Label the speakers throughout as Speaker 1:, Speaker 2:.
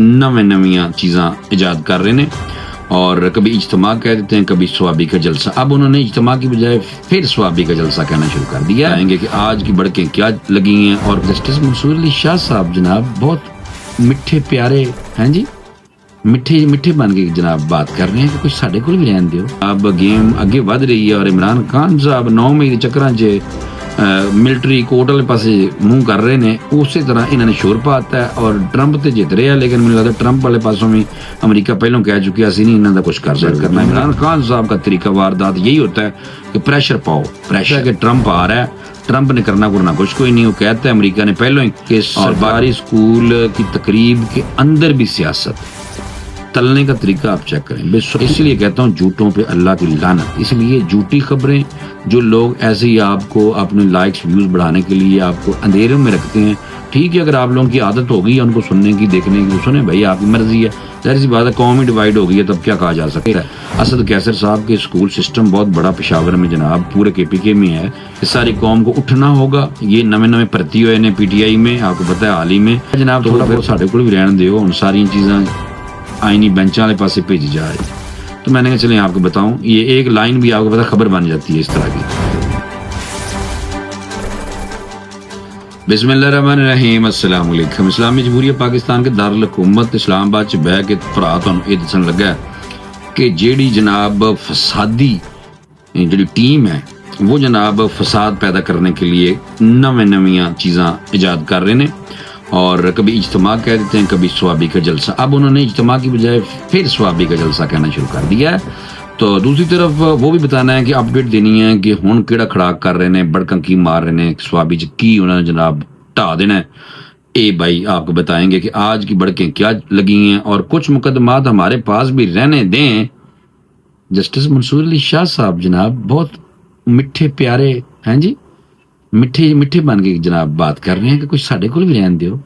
Speaker 1: نویں نویاں چیزاں ایجاد کر رہے ہیں اور کبھی اجتماع کہہ دیتے ہیں، کبھی سوابی کا جلسہ۔ اب انہوں نے اجتماع کی بجائے پھر سوابی کا جلسہ کہنا شروع کر دیا ہے کہ آج کی بڑکیں کیا لگی ہیں۔ اور جسٹس منصور علی شاہ صاحب جناب بہت میٹھے پیارے ہیں جی، میٹھے بن کے جناب بات کر رہے ہیں کہ کچھ ساڈے کول بھی رہن دیو۔ اب گیم اگے ود رہی ہے اور عمران خان صاحب 9 مئی کے چکراں 'چ ملٹری کوٹ والے پاسے منہ کر رہے ہیں، اسی طرح انہوں نے شور پاتا ہے اور ٹرمپ تے جیت رہے ہیں، لیکن مجھے لگتا ہے ٹرمپ والے پاسوں بھی امریکہ پہلوں کہہ چکیا سی نہیں انہوں نے کچھ کر کرنا۔ عمران خان صاحب کا طریقہ واردات یہی ہوتا ہے کہ پریشر پاؤ، پریشر کہ ٹرمپ آ رہا ہے، ٹرمپ نے کرنا کچھ کوئی نہیں۔ وہ کہتا ہے امریکہ نے پہلوں ہی کہ سرکاری اسکول کی تقریب کے اندر بھی سیاست تلنے کا طریقہ آپ چیک کریں۔ اس لیے کہتا ہوں جھوٹوں پہ اللہ کی لعنت۔ اس لیے جھوٹی خبریں جو لوگ ایسے ہی آپ کو اپنے لائکس ویوز بڑھانے کے لیے آپ کو اندھیروں میں رکھتے ہیں، ٹھیک ہے، اگر آپ لوگوں کی عادت ہوگی ان کو سننے کی دیکھنے کی تو سنیں بھائی، آپ کی مرضی ہے، ظاہر سی بات ہے، قوم ہی ڈیوائڈ ہو گئی ہے، تب کیا کہا جا سکتا ہے۔ اسد کیسر صاحب کے اسکول سسٹم بہت بڑا پشاور میں جناب پورے کے پی کے میں ہے، اس ساری قوم کو اٹھنا ہوگا۔ یہ نویں بھرتی ہوئے نے پی ٹی آئی میں، آپ کو پتہ ہے حال ہی میں جناب، تھوڑا بہت ساڈے کول بھی رہن دیو، ان ساری چیزاں آئینی بینچاں والے پاسے بھیجی جا رہی۔ تو میں نے کہا چلیں آپ کو بتاؤں، یہ ایک لائن بھی آپ کو پتہ خبر بن جاتی ہے اس طرح کی۔ بسم اللہ الرحمن الرحیم، السلام علیکم۔ اسلامی جمہوریہ پاکستان کے دارالحکومت اسلام آباد چ بہ کے بھرا تانوں یہ دسن لگا ہے کہ جیڑی جناب فسادی جڑی ٹیم ہے وہ جناب فساد پیدا کرنے کے لیے نویاں چیزاں ایجاد کر رہے ہیں اور کبھی اجتماع کہہ دیتے ہیں، کبھی سوابی کا جلسہ۔ اب انہوں نے اجتماع کی بجائے پھر سوابی کا جلسہ کہنا شروع کر دیا ہے۔ تو دوسری طرف وہ بھی بتانا ہے کہ اپڈیٹ دینی ہے کہ ہن کیڑا کھڑاک کر رہے ہیں، بڑکاں کی مار رہے ہیں، سوابی چ کی انہوں نے جناب ٹھا دینا ہے۔ اے بھائی آپ کو بتائیں گے کہ آج کی بڑکیں کیا لگی ہیں اور کچھ مقدمات ہمارے پاس بھی رہنے دیں۔ جسٹس منصور علی شاہ صاحب جناب بہت میٹھے پیارے ہیں جی، میٹھے بن کے جناب بات کر رہے ہیں کہ کچھ ساڈے کول بھی رہن دیو۔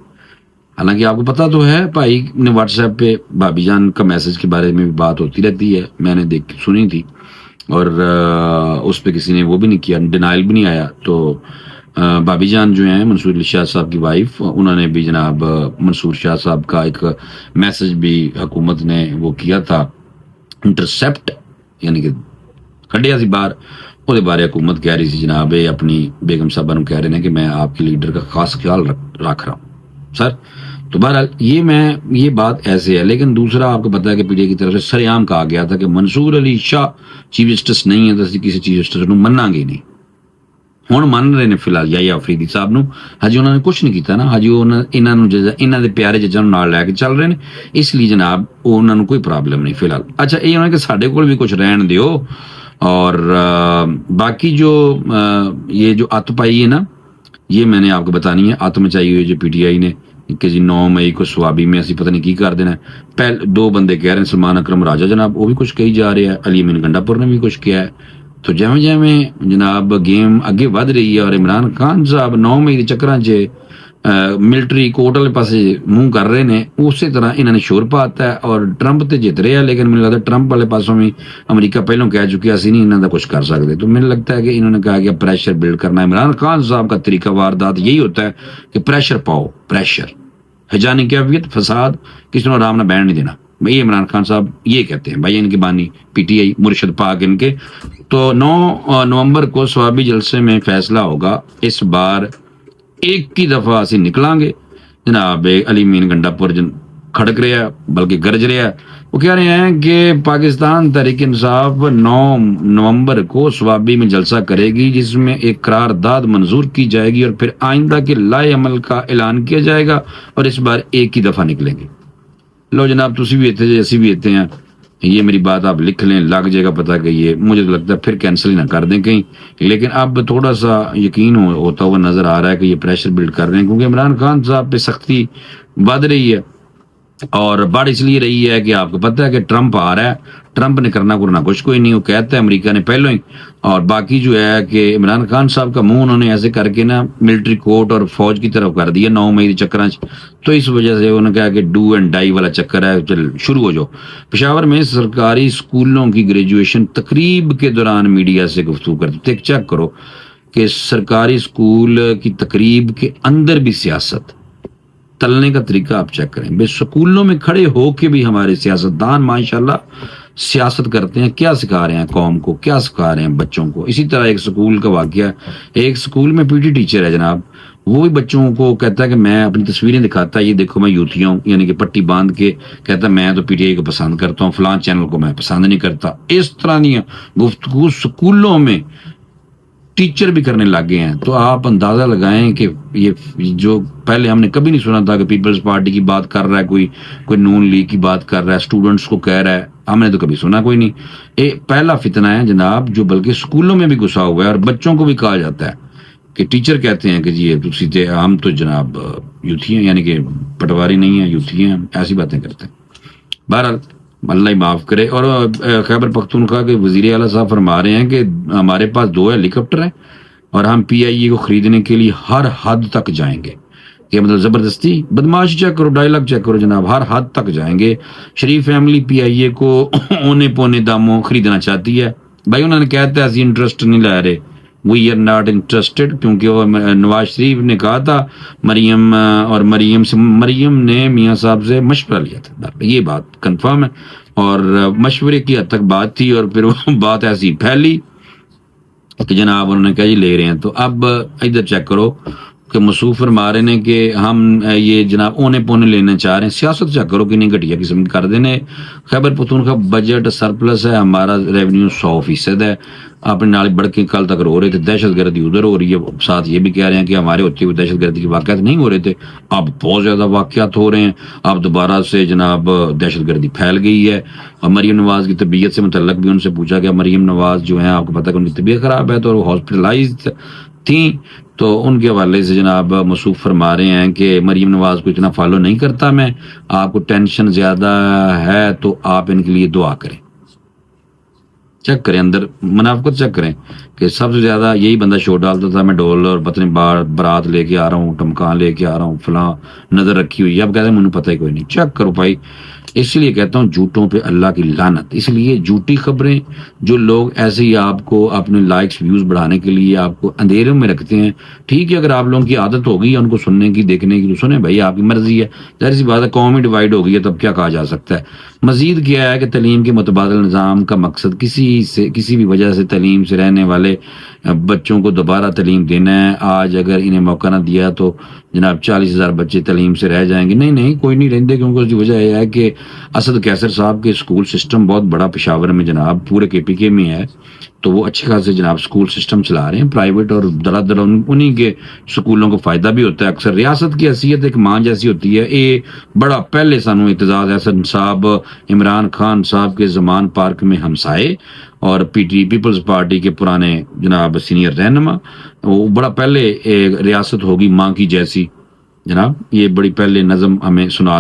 Speaker 1: حالانکہ آپ کو پتا تو ہے، بھائی نے واٹس ایپ پہ بھابی جان کا میسج کے بارے میں بھی بات ہوتی رہتی ہے، میں نے سنی تھی اور اس پہ کسی نے وہ بھی نہیں کیا، ڈینائل بھی نہیں آیا۔ تو بھابی جان جو ہیں منصور علی شاہ صاحب کی وائف، انہوں نے بھی جناب منصور شاہ صاحب کا ایک میسج بھی حکومت نے وہ کیا تھا انٹرسپٹ، یعنی کہ کھڈیا سی باہر، وہ بارے حکومت کہہ رہی تھی جناب اپنی بیگم صاحبہ نو کہہ رہے ہیں کہ میں آپ کے لیڈر کا خاص خیال رکھ رہا ہوں سر۔ تو بہرحال یہ بات ایسے ہے، لیکن دوسرا آپ کو پتا ہے کہ پی ٹی آئی کی طرف سے سر عام کہا گیا تھا کہ منصور علی شاہ چیف جسٹس نہیں ہے تو اسی کسی چیف جسٹس نو مننا گے نہیں۔ ہن من رہے نے فی الحال یا آفریدی صاحب نو، ہجی انہوں نے کچھ نہیں کیتا نا، ہجی انہاں دے پیارے ججاں نو نال لے کے چل رہے ہیں، اس لیے جناب انہاں نو کوئی پرابلم نہیں فی الحال۔ اچھا یہ ہونا کہ ساڈے کول بھی کچھ رہن دیو، اور باقی جو یہ جو ات پائی ہے نا، یہ میں نے آپ کو بتانی ہے، ات مچائی ہوئی جو پی ٹی آئی نے کہ جی 9 مئی کو سوابی میں اسی پتہ نہیں کی کر دینا ہے۔ پہلے 2 بندے کہہ رہے ہیں، سلمان اکرم راجہ جناب وہ بھی کچھ کہی جا رہے ہیں، علی امین گنڈا پور نے بھی کچھ کیا ہے۔ تو جویں جناب گیم اگے ود رہی ہے اور عمران خان صاحب 9 مئی کے چکراں 'چ ملٹری کوٹ والے پاسے منہ کر رہے ہیں، اسی طرح انہوں نے شور پاتا ہے اور ٹرمپ تے جیت رہے ہیں، لیکن مجھے لگتا ہے ٹرمپ والے پاسوں بھی امریکہ پہلوں کہہ چکیا سی نہیں انہوں نے کچھ کر سکتے۔ تو مجھے لگتا ہے کہ انہوں نے کہا کہ پریشر بلڈ کرنا ہے۔ عمران خان صاحب کا طریقہ واردات یہی ہوتا ہے کہ پریشر پاؤ، پریشر ہجانی کیفیت، فساد، کسی نے آرام نہ بیٹھ نہیں دینا۔ بھائی عمران خان صاحب یہ کہتے ہیں، بھائی ان کے بانی پی ٹی آئی مرشد پاک ان کے۔ تو 9 نومبر کو سوابی جلسے میں فیصلہ ہوگا، اس بار ایک ہی دفعہ اسی نکلیں گے۔ جناب علی امین گنڈا پور کھڑک رہا ہے بلکہ گرج رہا ہے، وہ کہہ رہے ہیں کہ پاکستان تحریک انصاف 9 نومبر کو سوابی میں جلسہ کرے گی، جس میں ایک قرارداد منظور کی جائے گی اور پھر آئندہ کے لائے عمل کا اعلان کیا جائے گا، اور اس بار ایک ہی دفعہ نکلیں گے۔ لو جناب تسی بھی اتنے جیسی بھی اتنے ہیں، یہ میری بات آپ لکھ لیں، لگ جائے گا پتہ کہ یہ مجھے تو لگتا ہے پھر کینسل ہی نہ کر دیں کہیں، لیکن اب تھوڑا سا یقین ہوتا ہوا نظر آ رہا ہے کہ یہ پریشر بلڈ کر رہے ہیں، کیونکہ عمران خان صاحب پہ سختی بڑھ رہی ہے، اور بڑھ اس لیے رہی ہے کہ آپ کو پتہ ہے کہ ٹرمپ آ رہا ہے، ٹرمپ نے کرنا کچھ کوئی نہیں، وہ کہتا ہے امریکہ نے پہلوں ہی، اور باقی جو ہے کہ عمران خان صاحب کا منہ انہوں نے ایسے کر کے نا ملٹری کورٹ اور فوج کی طرف کر دیا 9 مئی کے چکراں، تو اس وجہ سے انہوں نے کہا کہ ڈو اینڈ ڈائی والا چکر ہے، چل شروع ہو جاؤ۔ پشاور میں سرکاری اسکولوں کی گریجویشن تقریب کے دوران میڈیا سے گفتگو کرتے، چیک کرو کہ سرکاری اسکول کی تقریب کے اندر بھی سیاست تلنے کا طریقہ آپ چیک کریں. بے سکولوں میں کھڑے ہو کے بھی ہمارے سیاستدان ماشاءاللہ سیاست کرتے ہیں. کیا سکھا رہے ہیں قوم کو, کیا سکھا رہے ہیں بچوں کو. اسی طرح ایک سکول کا واقعہ, ایک سکول میں پی ٹی ٹیچر ہے جناب, وہ بھی بچوں کو کہتا ہے کہ میں اپنی تصویریں دکھاتا ہے, یہ دیکھو میں یوتھیا ہوں, یعنی کہ پٹی باندھ کے کہتا ہے میں تو پی ٹی آئی کو پسند کرتا ہوں, فلاں چینل کو میں پسند نہیں کرتا. اس طرح کی گفتگو سکولوں میں ٹیچر بھی کرنے لگ گئے ہیں. تو آپ اندازہ لگائیں کہ یہ جو پہلے ہم نے کبھی نہیں سنا تھا کہ پیپلز پارٹی کی بات کر رہا ہے کوئی نون لیگ کی بات کر رہا ہے, اسٹوڈنٹس کو کہہ رہا ہے, ہم نے تو کبھی سنا کوئی نہیں. یہ پہلا فتنہ ہے جناب جو بلکہ اسکولوں میں بھی گھسا ہوا ہے, اور بچوں کو بھی کہا جاتا ہے کہ ٹیچر کہتے ہیں کہ جی یہ سیدھے ہم تو جناب یوتھی ہیں, یعنی کہ پٹواری نہیں ہیں, یوتھی ہیں, ایسی باتیں کرتے ہیں. بہرحال اللہ ہی معاف کرے. اور خیبر پختونخوا کے وزیر اعلیٰ صاحب فرما رہے ہیں کہ ہمارے پاس 2 ہیلی کاپٹر ہیں اور ہم پی آئی اے کو خریدنے کے لیے ہر حد تک جائیں گے. کہ مطلب زبردستی بدماشی چیک کرو, ڈائلاگ چیک کرو جناب, ہر حد تک جائیں گے. شریف فیملی پی آئی اے کو اونے پونے داموں خریدنا چاہتی ہے. بھائی انہوں نے کہتا ہے ایسی انٹرسٹ نہیں لے رہے, وی آر ناٹ انٹرسٹڈ, کیونکہ وہ نواز شریف نے کہا تھا مریم نے میاں صاحب سے مشورہ لیا تھا. یہ بات کنفرم ہے, اور مشورے کی حد تک بات تھی, اور پھر وہ بات ایسی پھیلی کہ جناب انہوں نے کہا یہ لے رہے ہیں. تو اب ادھر چیک کرو کہ مصوف فرما رہے ہیں کہ ہم یہ جناب اونے پونے لینا چاہ رہے ہیں. سیاست چیک کرو کہ نہیں گھٹیا قسم کی کر دینے. خیبر پختونخوا بجٹ سرپلس ہے, ہمارا ریونیو 100% ہے. اپنے نال بڑھ کے کل تک رو رہے تھے دہشت گردی ادھر ہو رہی ہے, ساتھ یہ بھی کہہ رہے ہیں کہ ہمارے ہوتے ہوئے دہشت گردی کے واقعات نہیں ہو رہے تھے, اب بہت زیادہ واقعات ہو رہے ہیں. اب دوبارہ سے جناب دہشت گردی پھیل گئی ہے. اور مریم نواز کی طبیعت سے متعلق بھی ان سے پوچھا گیا. مریم نواز جو ہیں آپ کو پتہ ہے کہ ان کی طبیعت خراب ہے, تو وہ ہاسپٹلائز تھیں. تو ان کے حوالے سے جناب مصوف فرما رہے ہیں کہ مریم نواز کو اتنا فالو نہیں کرتا میں, آپ کو ٹینشن زیادہ ہے تو آپ ان کے لیے دعا کریں. چیک کریں, اندر منافقت چیک کریں کہ سب سے زیادہ یہی بندہ شو ڈالتا تھا, میں ڈول اور پتنی برات لے کے آ رہا ہوں, ٹمکان لے کے آ رہا ہوں, فلاں نظر رکھی ہوئی ہے. اب کہتے ہیں مجھے پتہ ہی کوئی نہیں. چیک کرو بھائی, اس لیے کہتا ہوں جھوٹوں پہ اللہ کی لعنت. اس لیے جھوٹی خبریں جو لوگ ایسے ہی آپ کو اپنے لائکس ویوز بڑھانے کے لیے آپ کو اندھیرے میں رکھتے ہیں, ٹھیک ہے, اگر آپ لوگوں کی عادت ہو گئی ہے ان کو سننے کی دیکھنے کی تو سنیں بھائی, آپ کی مرضی ہے. ظاہر سی بات ہے قوم ہی ڈیوائڈ ہو گئی ہے, تب کیا کہا جا سکتا ہے. مزید کیا ہے کہ تعلیم کے متبادل نظام کا مقصد کسی بھی وجہ سے تعلیم سے رہنے والے بچوں کو دوبارہ تعلیم دینا ہے. آج اگر انہیں موقع نہ دیا تو جناب 40,000 بچے تعلیم سے رہ جائیں گے. نہیں کوئی نہیں رہتے, کیونکہ اس کی وجہ یہ ہے کہ اسد کیسر صاحب کے اسکول سسٹم بہت بڑا پشاور میں جناب پورے کے پی کے میں ہے, تو وہ اچھے خاصے جناب اسکول سسٹم چلا رہے ہیں پرائیویٹ, اور دراصل انہی کے اسکولوں کو فائدہ بھی ہوتا ہے. اکثر ریاست کی حیثیت ایک ماں جیسی ہوتی ہے. یہ بڑا پہلے سانو اعتزاز احسن صاحب عمران خان صاحب کے زمان پارک میں ہمسائے, اور پیپلز پارٹی کے پرانے جناب سینئر رہنما, وہ بڑا پہلے ریاست ہوگی ماں کی جیسی جناب, یہ بڑی پہلے نظم ہمیں سنا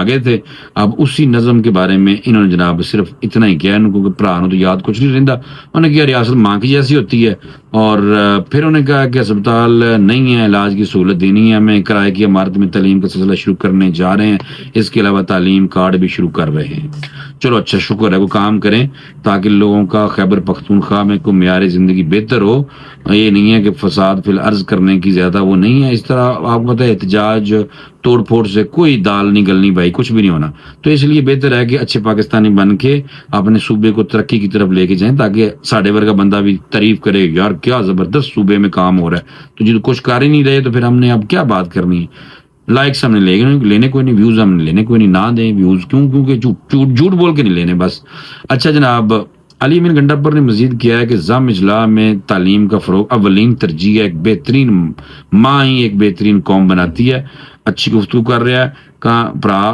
Speaker 1: گئے تھے. اب اسی نظم کے بارے میں انہوں نے جناب صرف اتنا ہی کیا, ان کو پرا تو یاد کچھ نہیں رہتا. انہوں نے کیا ریاست ماں کی جیسی ہوتی ہے, اور پھر انہوں نے کہا کہ اسپتال نہیں ہے, علاج کی سہولت دینی ہے, ہمیں کرائے کی عمارت میں تعلیم کا سلسلہ شروع کرنے جا رہے ہیں, اس کے علاوہ تعلیم کارڈ بھی شروع کر رہے ہیں. چلو اچھا, شکر ہے, وہ کام کریں تاکہ لوگوں کا خیبر پختونخوا میں کوئی معیار زندگی بہتر ہو. یہ نہیں ہے کہ فساد فی الارض کرنے کی زیادہ وہ نہیں ہے. اس طرح آپ کو پتہ ہے احتجاج توڑ پھوڑ سے کوئی دال نہیں گلنی بھائی, کچھ بھی نہیں ہونا. تو اس لیے بہتر ہے کہ اچھے پاکستانی بن کے اپنے صوبے کو ترقی کی طرف لے کے جائیں, تاکہ ساڑھے ورگا بندہ بھی تعریف کرے, یار کیا زبردست صوبے میں کام ہو رہا ہے. تو جب کچھ کر ہی نہیں رہے تو پھر ہم نے اب کیا بات کرنی ہے. لائکس ہم نے لینے کوئی نہیں, ویوز ہم نے لینے کوئی نہیں, نہ دیں ویوز, کیونکہ جھوٹ بول کے نہیں لینے بس. اچھا جناب, علی امین گنڈاپور نے مزید کیا ہے کہ ضم اجلاء میں تعلیم کا فروغ اولین ترجیح ہے. ایک بہترین ماں ہی ایک بہترین قوم بناتی ہے. اچھی گفتگو کر رہا ہے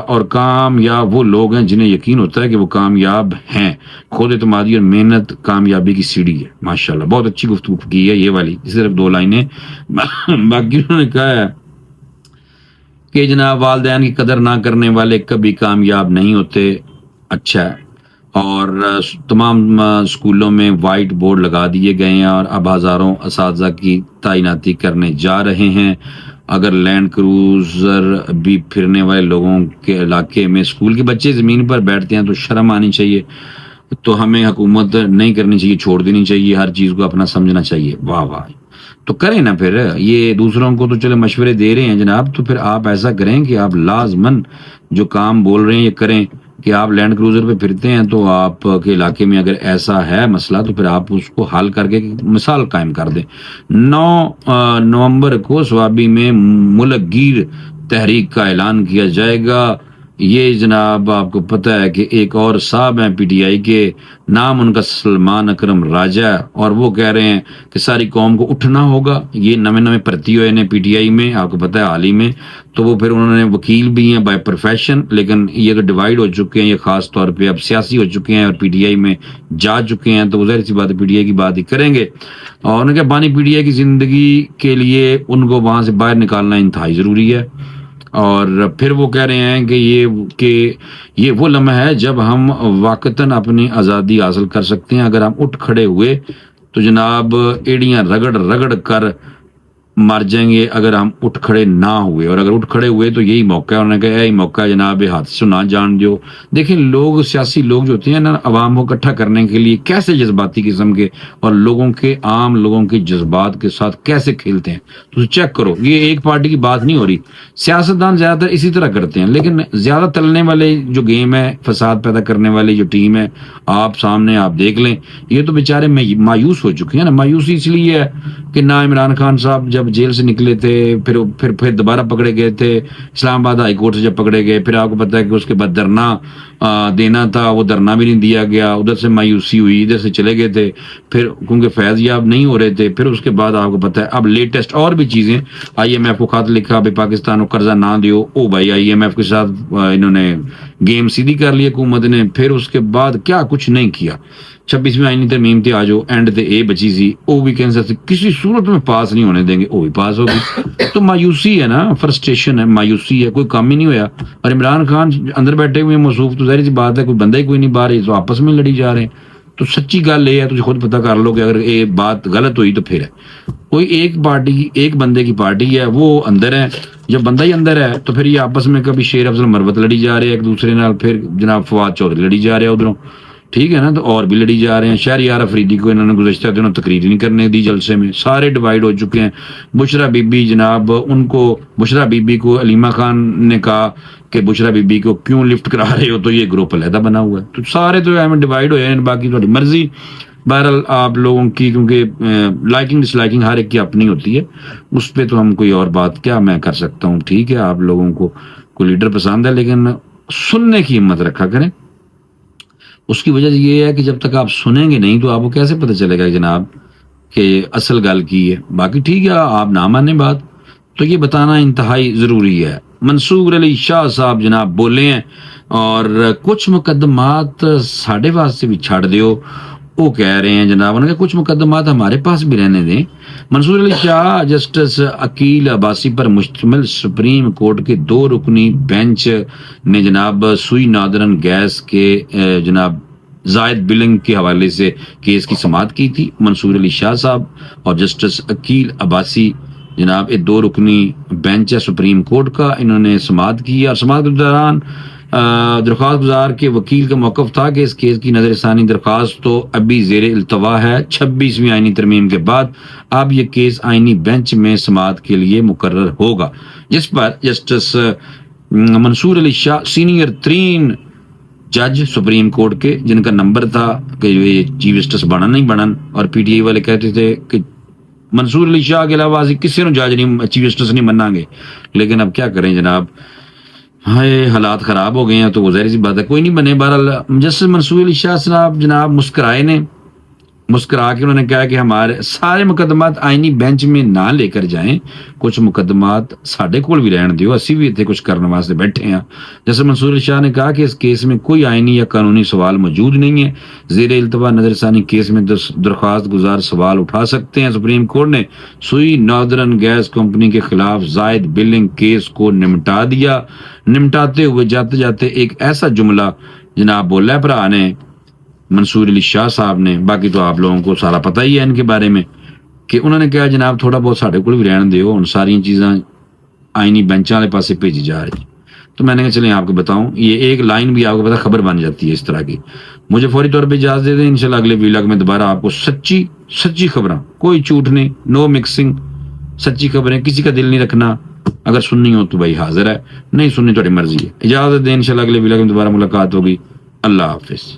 Speaker 1: اور کامیاب وہ لوگ ہیں جنہیں یقین ہوتا ہے کہ وہ کامیاب ہیں. خود اعتمادی اور محنت کامیابی کی سیڑھی ہے. ماشاءاللہ بہت اچھی گفتگو کی ہے یہ والی, صرف 2 لائنیں. باقی انہوں نے کہا ہے کہ جناب والدین کی قدر نہ کرنے والے کبھی کامیاب نہیں ہوتے. اچھا ہے, اور تمام اسکولوں میں وائٹ بورڈ لگا دیے گئے ہیں, اور اب ہزاروں اساتذہ کی تعیناتی کرنے جا رہے ہیں. اگر لینڈ کروزر بھی پھرنے والے لوگوں کے علاقے میں اسکول کے بچے زمین پر بیٹھتے ہیں تو شرم آنی چاہیے. تو ہمیں حکومت نہیں کرنی چاہیے, چھوڑ دینی چاہیے, ہر چیز کو اپنا سمجھنا چاہیے. واہ واہ, تو کریں نا پھر. یہ دوسروں کو تو چلے مشورے دے رہے ہیں جناب, تو پھر آپ ایسا کریں کہ آپ لازمن جو کام بول رہے ہیں یہ کریں کہ آپ لینڈ کروزر پہ پھرتے ہیں تو آپ کے علاقے میں اگر ایسا ہے مسئلہ تو پھر آپ اس کو حل کر کے مثال قائم کر دیں. 9 نومبر کو سوابی میں ملک گیر تحریک کا اعلان کیا جائے گا. یہ جناب آپ کو پتہ ہے کہ ایک اور صاحب ہیں پی ٹی آئی کے, نام ان کا سلمان اکرم راجہ, اور وہ کہہ رہے ہیں کہ ساری قوم کو اٹھنا ہوگا. یہ نئے بھرتی ہوئے ہیں پی ٹی آئی میں, آپ کو پتہ ہے حال ہی میں, تو وہ پھر انہوں نے وکیل بھی ہیں بائی پروفیشن, لیکن یہ تو ڈیوائیڈ ہو چکے ہیں, یہ خاص طور پہ اب سیاسی ہو چکے ہیں اور پی ٹی آئی میں جا چکے ہیں, تو ظاہر سی بات ہے پی ٹی آئی کی بات ہی کریں گے. اور انہوں نے کہا بانی پی ٹی آئی کی زندگی کے لیے ان کو وہاں سے باہر نکالنا انتہائی ضروری ہے. اور پھر وہ کہہ رہے ہیں کہ یہ وہ لمحہ ہے جب ہم واقعتاً اپنی آزادی حاصل کر سکتے ہیں. اگر ہم اٹھ کھڑے ہوئے تو جناب ایڑیاں رگڑ رگڑ کر مر جائیں گے اگر ہم اٹھ کھڑے نہ ہوئے, اور اگر اٹھ کھڑے ہوئے تو یہی موقع ہے. انہوں نے کہا یہی موقع ہے جناب, ہاتھ سے نہ جان دیو. دیکھیں لوگ, سیاسی لوگ جو ہوتے ہیں نا, عوام کو اکٹھا کرنے کے لیے کیسے جذباتی قسم کے اور عام لوگوں کے جذبات کے ساتھ کیسے کھیلتے ہیں. تو چیک کرو, یہ ایک پارٹی کی بات نہیں ہو رہی, سیاستدان زیادہ تر اسی طرح کرتے ہیں. لیکن زیادہ تلنے والے جو گیم ہے, فساد پیدا کرنے والی جو ٹیم ہے, آپ سامنے آپ دیکھ لیں, یہ تو بیچارے مایوس ہو چکے ہیں نا. مایوسی اس لیے ہے کہ نہ عمران خان صاحب جب جیل سے نکلے تھے, پھر دوبارہ پکڑے گئے تھے اسلام آباد ہائی کورٹ سے, جب پکڑے گئے پھر آپ کو پتا ہے کہ اس کے بعد دھرنا دینا تھا, وہ دھرنا بھی نہیں دیا گیا, ادھر سے مایوسی ہوئی, ادھر سے چلے گئے تھے, پھر کیونکہ فیض یاب نہیں ہو رہے تھے. پھر اس کے بعد آپ کو پتا ہے اب لیٹسٹ اور بھی چیزیں, آئی ایم ایف کو خط لکھا بھائی پاکستان کو قرضہ نہ دیو, او بھائی آئی ایم ایف کے ساتھ انہوں نے گیم سیدھی کر لی حکومت نے. پھر اس کے بعد کیا کچھ نہیں کیا. 26ویں آئینی ترمیم تھی, آج اینڈ تے اے بچی سی, وہ بھی کینسر سے کسی صورت میں پاس نہیں ہونے دیں گے, وہ بھی پاس ہوگی. تو مایوسی ہے نا, فرسٹریشن ہے, مایوسی ہے, کوئی کام ہی نہیں ہویا. اور عمران خان اندر بیٹھے ہوئے موصوف, تو ظاہر سی بات ہے کوئی بندہ ہی کوئی نہیں باہر, تو آپس میں لڑی جا رہے ہیں. تو سچی گل یہ ہے, تجھے خود پتہ کر لو کہ اگر یہ بات غلط ہوئی تو پھر ہے کوئی ایک بندے کی پارٹی ہے, وہ اندر ہے. جب بندہ ہی اندر ہے تو پھر یہ آپس میں کبھی شیر افضل مروت لڑی جا رہے ہیں ایک دوسرے نال, پھر جناب فواد چودھری لڑی جا رہے ہیں ادھروں, ٹھیک ہے نا, تو اور بھی لڑی جا رہے ہیں. شہریار افریدی کو انہوں نے گزشتہ دنوں تقریر نہیں کرنے دی جلسے میں, سارے ڈیوائیڈ ہو چکے ہیں. بشرا بی بی جناب, بشرا بی بی کو علیمہ خان نے کہا کہ بشرا بی بی کو کیوں لفٹ کرا رہے ہو, تو یہ گروپ علیحدہ بنا ہوا ہے. تو سارے تو ڈیوائیڈ ہوئے ہیں, باقی تھوڑی مرضی. بہرحال آپ لوگوں کی, کیونکہ لائکنگ ڈس لائکنگ ہر ایک کی اپنی ہوتی ہے, اس پہ تو ہم کوئی اور بات کیا میں کر سکتا ہوں. ٹھیک ہے, آپ لوگوں کو کوئی لیڈر پسند ہے, لیکن سننے کی ہمت رکھا کریں. اس کی وجہ یہ ہے کہ جب تک آپ سنیں گے نہیں تو آپ کو کیسے پتہ چلے گا جناب کہ اصل گل کی ہے. باقی ٹھیک ہے, آپ نہ مانیں بات, تو یہ بتانا انتہائی ضروری ہے. منصور علی شاہ صاحب جناب بولے ہیں, اور کچھ مقدمات ساڑھے واسطے بھی چھاڑ دیو, وہ کہہ رہے ہیں جناب, انہوں نے کہا کچھ مقدمات ہمارے پاس بھی رہنے دیں. منصور علی شاہ جسٹس عقیل عباسی پر مشتمل سپریم کورٹ کے 2 رکنی بینچ نے جناب سوئی نادرن گیس کے جناب زائد بلنگ کے حوالے سے کیس کی سماعت کی تھی. منصور علی شاہ صاحب اور جسٹس عقیل عباسی جناب یہ 2 رکنی بینچ ہے سپریم کورٹ کا, انہوں نے سماعت کی. اور سماعت کے دوران درخواست گزار کے وکیل کا موقف تھا کہ اس کیس کی نظر ثانی درخواست تو ابھی زیر التوا ہے. 26ویں آئینی ترمیم کے بعد اب یہ کیس آئینی بینچ میں سماعت کے لیے مقرر ہوگا, جس پر جسٹس منصور علی شاہ سینئر ترین جج سپریم کورٹ کے, جن کا نمبر تھا کہ یہ چیف جسٹس بنن نہیں بنن, اور پی ٹی آئی والے کہتے تھے کہ منصور علی شاہ کے علاوہ کسی نے جج نہیں, چیف جسٹس نہیں بننا گے. لیکن اب کیا کریں جناب, حالات خراب ہو گئے ہیں, تو وہ ظاہر سی بات ہے کوئی نہیں بنے. بہرحال جسٹس منصور علی شاہ صاحب جناب مسکرائے نے, مسکرا کے انہوں نے کہا کہ ہمارے سارے مقدمات آئینی بینچ میں نہ لے کر جائیں, کچھ مقدمات ساڈے کول بھی رہن دیو, اسی بھی اتنے کچھ کرنے واسطے بیٹھے ہیں. جیسے منصور علی شاہ نے کہا کہ اس کیس میں کوئی آئینی یا قانونی سوال موجود نہیں ہے, زیر التوا نظر ثانی کیس میں درخواست گزار سوال اٹھا سکتے ہیں. سپریم کورٹ نے سوئی نادرن گیس کمپنی کے خلاف زائد بلنگ کیس کو نمٹا دیا. نمٹاتے ہوئے جاتے جاتے ایک ایسا جملہ جناب بولا ہے بھرا نے, منصور علی شاہ صاحب نے, باقی تو آپ لوگوں کو سارا پتہ ہی ہے ان کے بارے میں, کہ انہوں نے کہا جناب تھوڑا بہت ساڈے کول بھی رہن دیو, ہن ساری چیزاں آئینی بینچاں والے پاسے بھیجی جا رہی. تو میں نے کہا چلیں آپ کو بتاؤں، یہ ایک لائن بھی آپ کو پتا خبر بن جاتی ہے اس طرح کی. مجھے فوری طور پہ اجازت دے دیں، انشاءاللہ اگلے ویلاگ میں دوبارہ آپ کو سچی خبریں، کوئی جھوٹ نہیں، نو مکسنگ، سچی خبریں، کسی کا دل نہیں رکھنا. اگر سننی ہو تو بھائی حاضر ہے، نہیں سننی تھوڑی مرضی ہے. اجازت دیں، انشاءاللہ اگلے ویلاگ میں دوبارہ ملاقات ہوگی. اللہ حافظ.